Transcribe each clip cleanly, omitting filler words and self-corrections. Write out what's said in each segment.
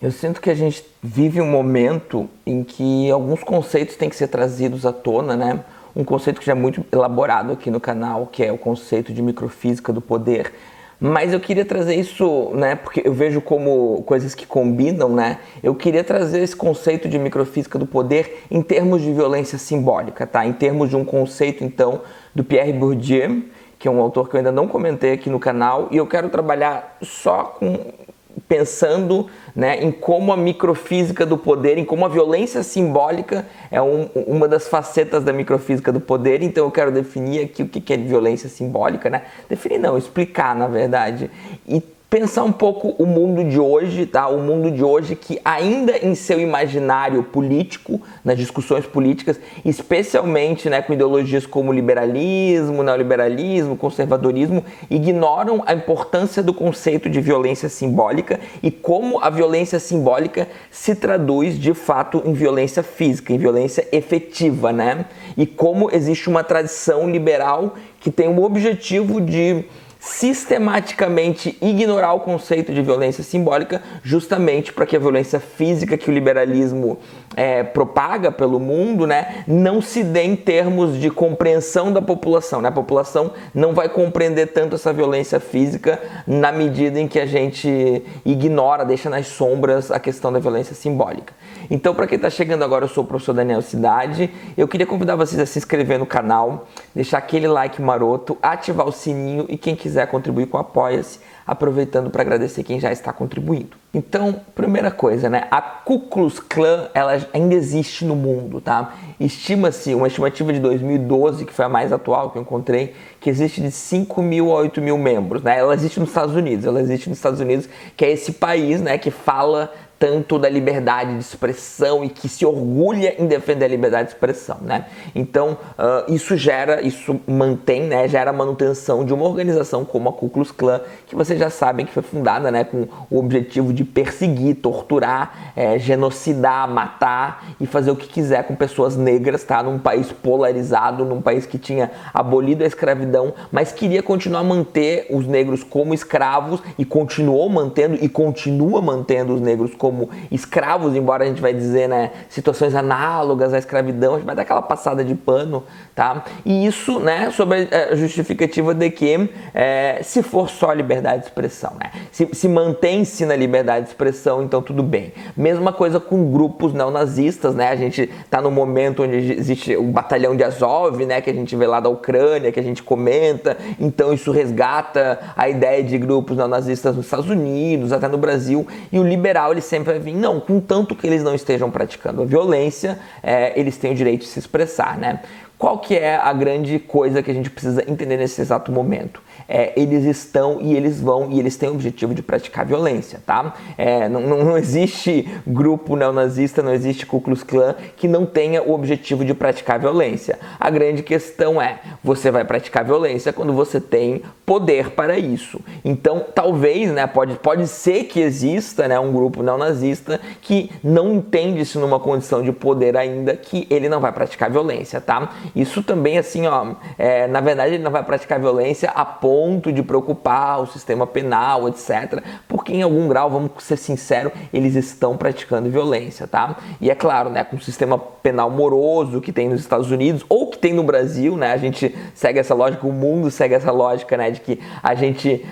Eu sinto que a gente vive um momento em que alguns conceitos têm que ser trazidos à tona, né? Um conceito que já é muito elaborado aqui no canal, que é o conceito de microfísica do poder. Mas eu queria trazer isso, né? Porque eu vejo como coisas que combinam, né? Eu queria trazer esse conceito de microfísica do poder em termos de violência simbólica, tá? Em termos de um conceito, então, do Pierre Bourdieu, que é um autor que eu ainda não comentei aqui no canal, e eu quero trabalhar só pensando, né, em como a microfísica do poder, em como a violência simbólica é uma das facetas da microfísica do poder. Então eu quero definir aqui o que é violência simbólica, né? Definir não, explicar na verdade. E pensar um pouco o mundo de hoje, tá? O mundo de hoje que ainda em seu imaginário político, nas discussões políticas, especialmente, né, com ideologias como liberalismo, neoliberalismo, conservadorismo, ignoram a importância do conceito de violência simbólica e como a violência simbólica se traduz de fato em violência física, em violência efetiva, né? E como existe uma tradição liberal que tem o objetivo de sistematicamente ignorar o conceito de violência simbólica, justamente para que a violência física que o liberalismo propaga pelo mundo, né, não se dê em termos de compreensão da população, né? A população não vai compreender tanto essa violência física na medida em que a gente ignora, deixa nas sombras a questão da violência simbólica. Então, para quem está chegando agora, eu sou o professor Daniel Cidade. Eu queria convidar vocês a se inscrever no canal, deixar aquele like maroto, ativar o sininho e quem quiser contribuir com o Apoia-se, aproveitando para agradecer quem já está contribuindo. Então, primeira coisa, né? A Ku Klux Klan, ela ainda existe no mundo, tá? Estima-se, uma estimativa de 2012, que foi a mais atual que eu encontrei, que existe de 5 mil a 8 mil membros, né? Ela existe nos Estados Unidos, que é esse país, né, que fala tanto da liberdade de expressão e que se orgulha em defender a liberdade de expressão, né? Então, isso mantém, né, gera a manutenção de uma organização como a Ku Klux Klan, que vocês já sabem que foi fundada, né, com o objetivo de perseguir, torturar, genocidar, matar e fazer o que quiser com pessoas negras, tá? Num país polarizado, num país que tinha abolido a escravidão, mas queria continuar a manter os negros como escravos e continuou mantendo e continua mantendo os negros como escravos, embora a gente vai dizer, né, situações análogas à escravidão, a gente vai dar aquela passada de pano, tá? E isso, né, sobre a justificativa de que se for só liberdade de expressão, né, se mantém-se na liberdade de expressão, então tudo bem. Mesma coisa com grupos neonazistas, né, a gente tá no momento onde existe o batalhão de Azov, né, que a gente vê lá da Ucrânia, que a gente comenta, então isso resgata a ideia de grupos neonazistas nos Estados Unidos, até no Brasil, e o liberal, ele sempre vai vir, não, contanto que eles não estejam praticando a violência, eles têm o direito de se expressar, né? Qual que é a grande coisa que a gente precisa entender nesse exato momento? Eles estão e eles vão e eles têm o objetivo de praticar violência, tá? Não existe grupo neonazista, não existe Ku Klux Klan que não tenha o objetivo de praticar violência. A grande questão você vai praticar violência quando você tem poder para isso. Então, talvez, né, pode ser que exista, né, um grupo neonazista que não entende-se numa condição de poder ainda que ele não vai praticar violência, tá? Isso também, assim, ó, na verdade ele não vai praticar violência a ponto de preocupar o sistema penal, etc. Porque em algum grau, vamos ser sinceros, eles estão praticando violência, tá? E é claro, né, com o sistema penal moroso que tem nos Estados Unidos ou que tem no Brasil, né, a gente segue essa lógica, o mundo segue essa lógica, né, de que a gente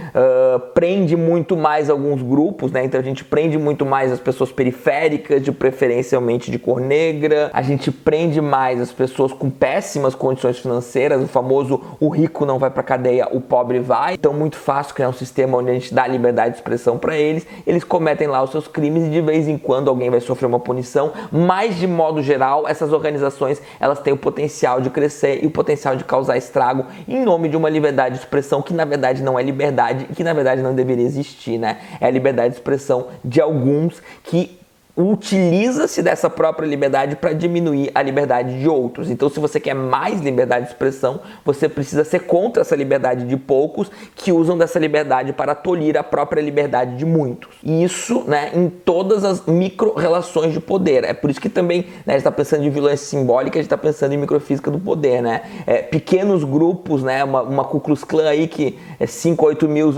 prende muito mais alguns grupos, né, então a gente prende muito mais as pessoas periféricas, de preferencialmente de cor negra, a gente prende mais as pessoas com péssimas condições financeiras, o famoso o rico não vai pra cadeia, o pobre vai. Então muito fácil criar um sistema onde a gente dá liberdade de expressão para eles cometem lá os seus crimes e de vez em quando alguém vai sofrer uma punição, mas de modo geral essas organizações elas têm o potencial de crescer e o potencial de causar estrago em nome de uma liberdade de expressão que na verdade não é liberdade e que na verdade não deveria existir, né? É a liberdade de expressão de alguns que utiliza-se dessa própria liberdade para diminuir a liberdade de outros. Então, se você quer mais liberdade de expressão, você precisa ser contra essa liberdade de poucos que usam dessa liberdade para tolir a própria liberdade de muitos. E isso, né, em todas as micro-relações de poder. É por isso que também, né, a gente está pensando em violência simbólica, a gente está pensando em microfísica do poder, né? Pequenos grupos, né, uma Ku Klux Klan aí que 5 a 8 mil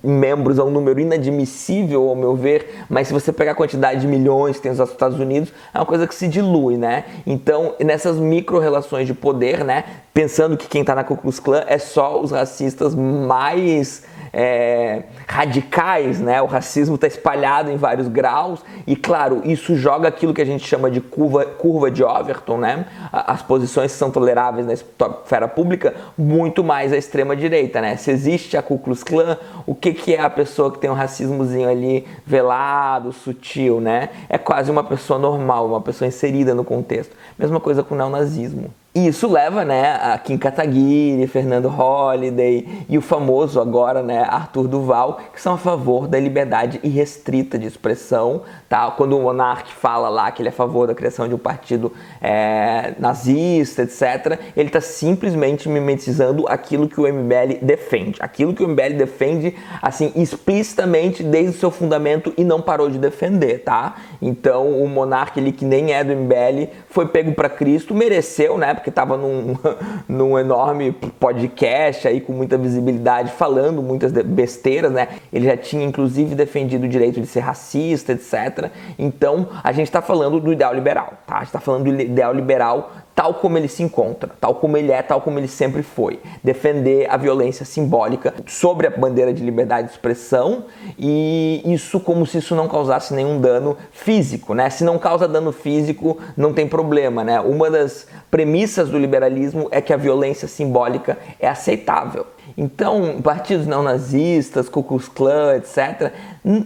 membros é um número inadmissível, ao meu ver, mas se você pegar a quantidade de milhões que tem nos Estados Unidos, é uma coisa que se dilui, né? Então, nessas micro-relações de poder, né, pensando que quem está na Ku Klux Klan é só os racistas mais radicais, né? O racismo está espalhado em vários graus e, claro, isso joga aquilo que a gente chama de curva de Overton, né? As posições que são toleráveis na esfera pública muito mais à extrema direita, né? Se existe a Ku Klux Klan, o que é a pessoa que tem um racismozinho ali velado, sutil, né? É quase uma pessoa normal, uma pessoa inserida no contexto. Mesma coisa com o neonazismo. E isso leva, né, a Kim Kataguiri, Fernando Holliday e o famoso agora, né, Arthur Duval, que são a favor da liberdade irrestrita de expressão, tá? Quando o Monark fala lá que ele é a favor da criação de um partido nazista, etc., ele está simplesmente mimetizando aquilo que o MBL defende. Aquilo que o MBL defende, assim, explicitamente desde o seu fundamento e não parou de defender, tá? Então, o Monark, ele que nem é do MBL, foi pego para Cristo, mereceu, né? Porque estava num enorme podcast aí com muita visibilidade, falando muitas besteiras, né? Ele já tinha inclusive defendido o direito de ser racista, etc. Então, a gente está falando do ideal liberal, tá? A gente está falando do ideal liberal tal como ele se encontra, tal como ele é, tal como ele sempre foi. Defender a violência simbólica sobre a bandeira de liberdade de expressão e isso como se isso não causasse nenhum dano físico, né? Se não causa dano físico, não tem problema, né? Uma das premissas do liberalismo é que a violência simbólica é aceitável. Então, partidos neonazistas, Ku Klux Klan, etc.,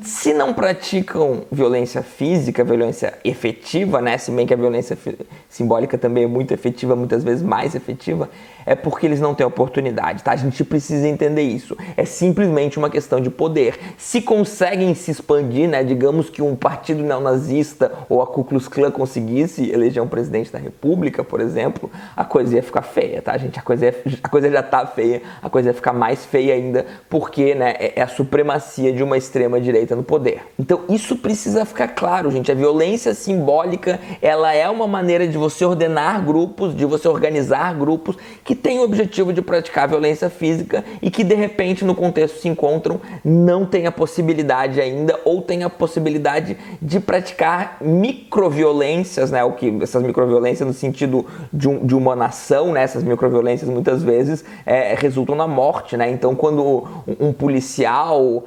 se não praticam violência física, violência efetiva, né? Se bem que a violência simbólica também é muito efetiva, muitas vezes mais efetiva, é porque eles não têm oportunidade, tá? A gente precisa entender isso. É simplesmente uma questão de poder. Se conseguem se expandir, né? Digamos que um partido neonazista ou a Ku Klux Klan conseguisse eleger um presidente da república, por exemplo, a coisa ia ficar feia, tá, gente? A coisa já tá feia, a coisa ia ficar mais feia ainda, porque, né, é a supremacia de uma extrema direita no poder. Então isso precisa ficar claro, gente. A violência simbólica, ela é uma maneira de você ordenar grupos, de você organizar grupos que têm o objetivo de praticar violência física e que de repente no contexto se encontram, não tem a possibilidade ainda ou tem a possibilidade de praticar microviolências, né? Essas microviolências no sentido de uma nação, né? Essas microviolências muitas vezes resultam na morte, né? Então quando um policial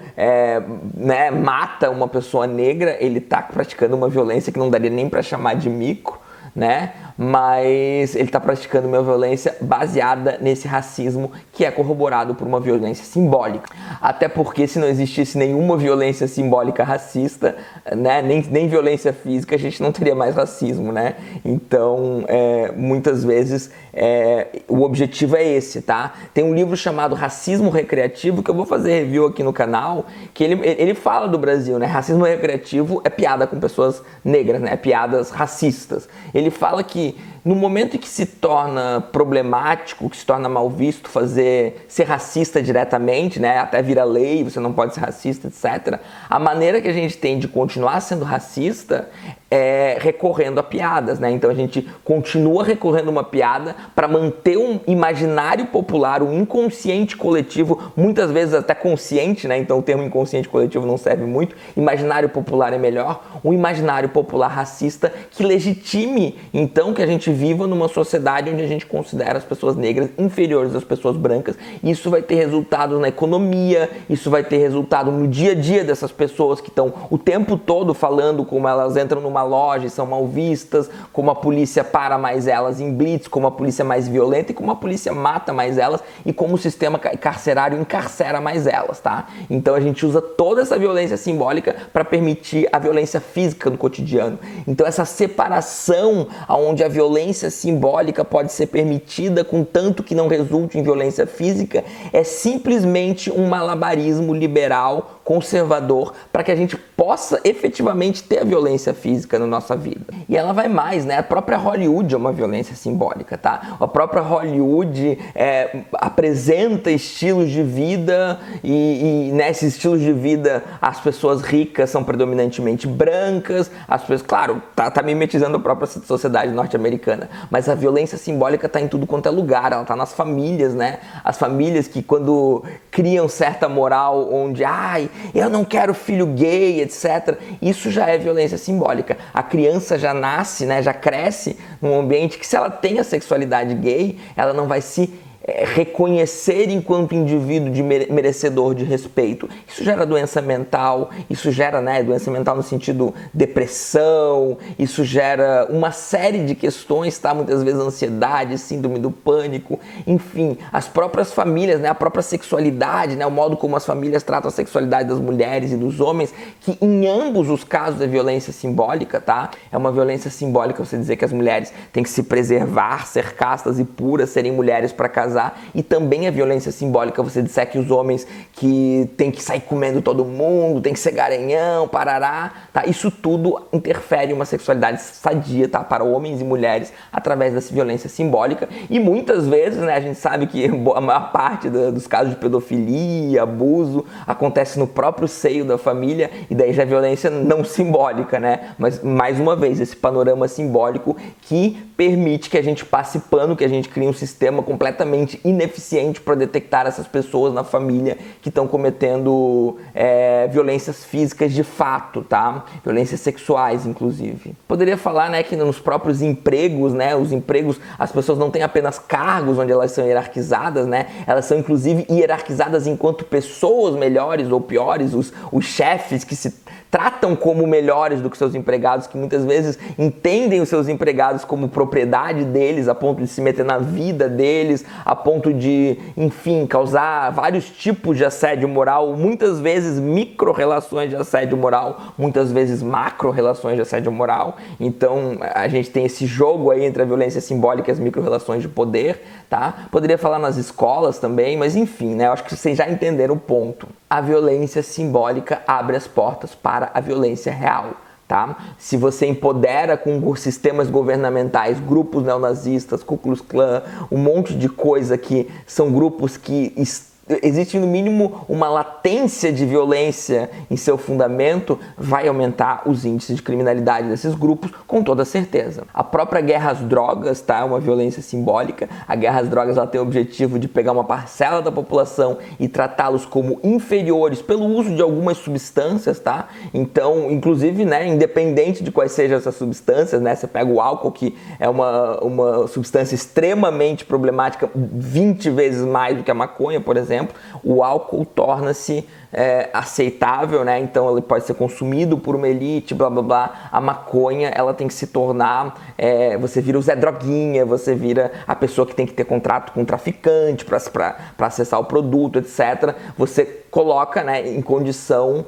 né, mata uma pessoa negra, ele está praticando uma violência que não daria nem para chamar de micro, né? Mas ele está praticando uma violência baseada nesse racismo que é corroborado por uma violência simbólica. Até porque se não existisse nenhuma violência simbólica racista, né, nem violência física, a gente não teria mais racismo, né? Então, muitas vezes, o objetivo é esse, tá? Tem um livro chamado Racismo Recreativo, que eu vou fazer review aqui no canal, que ele fala do Brasil, né? Racismo recreativo é piada com pessoas negras, né? Piadas racistas. Ele fala que no momento em que se torna problemático, que se torna mal visto ser racista diretamente, né, até vira lei, você não pode ser racista, etc., a maneira que a gente tem de continuar sendo racista é recorrendo a piadas, né? Então a gente continua recorrendo a uma piada para manter um imaginário popular, um inconsciente coletivo, muitas vezes até consciente, né? Então o termo inconsciente coletivo não serve muito, imaginário popular é melhor, um imaginário popular racista que legitime, então, que a gente viva numa sociedade onde a gente considera as pessoas negras inferiores às pessoas brancas. Isso vai ter resultado na economia, isso vai ter resultado no dia a dia dessas pessoas que estão o tempo todo falando como elas entram numa loja e são mal vistas, como a polícia para mais elas em blitz, como a polícia é mais violenta e como a polícia mata mais elas e como o sistema carcerário encarcera mais elas, tá? Então a gente usa toda essa violência simbólica para permitir a violência física no cotidiano. Então essa separação onde a violência simbólica pode ser permitida contanto que não resulte em violência física é simplesmente um malabarismo liberal conservador, para que a gente possa efetivamente ter a violência física na nossa vida. E ela vai mais, né? A própria Hollywood é uma violência simbólica, tá? A própria Hollywood apresenta estilos de vida e nesses estilos de vida as pessoas ricas são predominantemente brancas, as pessoas, claro, tá mimetizando a própria sociedade norte-americana, mas a violência simbólica tá em tudo quanto é lugar, ela tá nas famílias, né? As famílias que quando criam certa moral onde, eu não quero filho gay, etc. Isso já é violência simbólica. A criança já nasce, né, já cresce num ambiente que se ela tem a sexualidade gay, ela não vai se reconhecer enquanto indivíduo de merecedor de respeito. Isso gera doença mental, isso gera, né, doença mental no sentido depressão, isso gera uma série de questões, tá? Muitas vezes ansiedade, síndrome do pânico, enfim, as próprias famílias, né, a própria sexualidade, né, o modo como as famílias tratam a sexualidade das mulheres e dos homens, que em ambos os casos é violência simbólica, tá? É uma violência simbólica você dizer que as mulheres têm que se preservar, ser castas e puras, serem mulheres para casar. E também é violência simbólica você disser que os homens que tem que sair comendo todo mundo, tem que ser garanhão, parará, tá? Isso tudo interfere em uma sexualidade sadia, tá? Para homens e mulheres através dessa violência simbólica. E muitas vezes, né, a gente sabe que a maior parte dos casos de pedofilia, abuso, acontece no próprio seio da família, e daí já é violência não simbólica, né? Mas, mais uma vez, esse panorama simbólico que permite que a gente passe pano, que a gente crie um sistema completamente ineficiente para detectar essas pessoas na família que estão cometendo violências físicas de fato, tá? Violências sexuais, inclusive. Poderia falar, né, que nos próprios empregos, né, os empregos, as pessoas não têm apenas cargos onde elas são hierarquizadas, né? Elas são inclusive hierarquizadas enquanto pessoas melhores ou piores, os chefes que se tratam como melhores do que seus empregados, que muitas vezes entendem os seus empregados como propriedade deles, a ponto de se meter na vida deles, a ponto de, enfim, causar vários tipos de assédio moral, muitas vezes micro-relações de assédio moral, muitas vezes macro-relações de assédio moral. Então, a gente tem esse jogo aí entre a violência simbólica e as micro-relações de poder, tá? Poderia falar nas escolas também, mas enfim, né? Eu acho que vocês já entenderam o ponto. A violência simbólica abre as portas para a violência real, tá? Se você empodera com sistemas governamentais, grupos neonazistas, Ku Klux Klan, um monte de coisa que são grupos que existe no mínimo uma latência de violência em seu fundamento, vai aumentar os índices de criminalidade desses grupos com toda certeza. A própria guerra às drogas, tá, é uma violência simbólica. A guerra às drogas, ela tem o objetivo de pegar uma parcela da população e tratá-los como inferiores pelo uso de algumas substâncias, tá? Então, inclusive, né, independente de quais sejam essas substâncias, né, você pega o álcool, que é uma substância extremamente problemática, 20 vezes mais do que a maconha, por exemplo. O álcool torna-se aceitável, né? Então ele pode ser consumido por uma elite, blá blá blá. A maconha, ela tem que se tornar, você vira o Zé Droguinha, você vira a pessoa que tem que ter contrato com o traficante para acessar o produto, etc. Você coloca, né, em condição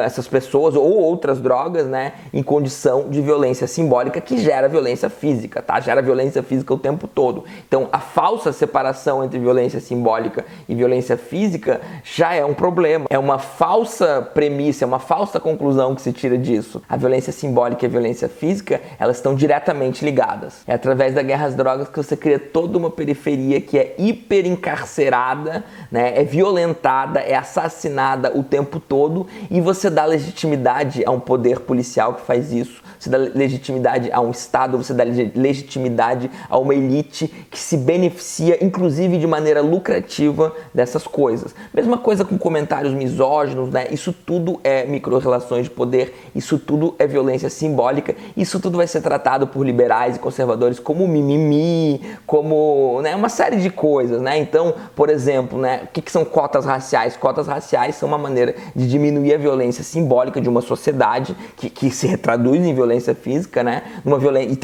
essas pessoas ou outras drogas, né, em condição de violência simbólica que gera violência física, tá? Gera violência física o tempo todo. Então a falsa separação entre violência simbólica e violência física já é um problema. É uma falsa premissa, é uma falsa conclusão que se tira disso. A violência simbólica e a violência física, elas estão diretamente ligadas. É através da guerra às drogas que você cria toda uma periferia que é hiperencarcerada, né, é violentada, é assassinada o tempo todo, e você dá legitimidade a um poder policial que faz isso, você dá legitimidade a um Estado, você dá legitimidade a uma elite que se beneficia, inclusive de maneira lucrativa, dessas coisas. Mesma coisa com comentários misóginos, né? Isso tudo é micro-relações de poder, isso tudo é violência simbólica, isso tudo vai ser tratado por liberais e conservadores como mimimi, como, né, uma série de coisas, né? Então, por exemplo, né, o que são cotas raciais? Cotas raciais são uma maneira de diminuir a violência simbólica de uma sociedade que se traduz em violência física, né?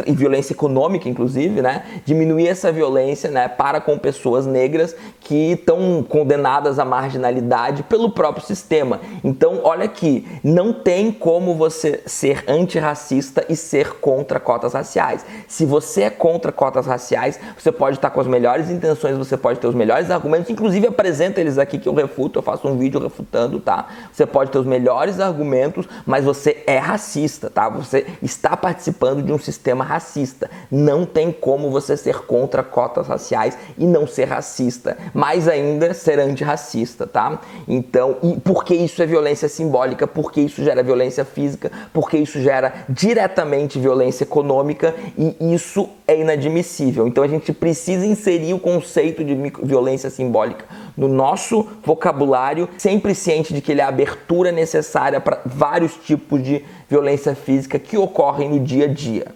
E violência econômica, inclusive, né? Diminuir essa violência, né, para com pessoas negras que estão condenadas à marginalidade pelo próprio próprio sistema. Então, olha aqui, não tem como você ser antirracista e ser contra cotas raciais. Se você é contra cotas raciais, você pode estar com as melhores intenções, você pode ter os melhores argumentos, inclusive apresenta eles aqui que eu refuto, eu faço um vídeo refutando, tá? Você pode ter os melhores argumentos, mas você é racista, tá? Você está participando de um sistema racista. Não tem como você ser contra cotas raciais e não ser racista. Mais ainda, ser antirracista, tá? Então, e por que isso é violência simbólica? Porque isso gera violência física? Porque isso gera diretamente violência econômica e isso é inadmissível. Então a gente precisa inserir o conceito de violência simbólica no nosso vocabulário, sempre ciente de que ele é a abertura necessária para vários tipos de violência física que ocorrem no dia a dia.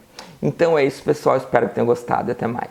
Então é isso, pessoal. Espero que tenham gostado e até mais.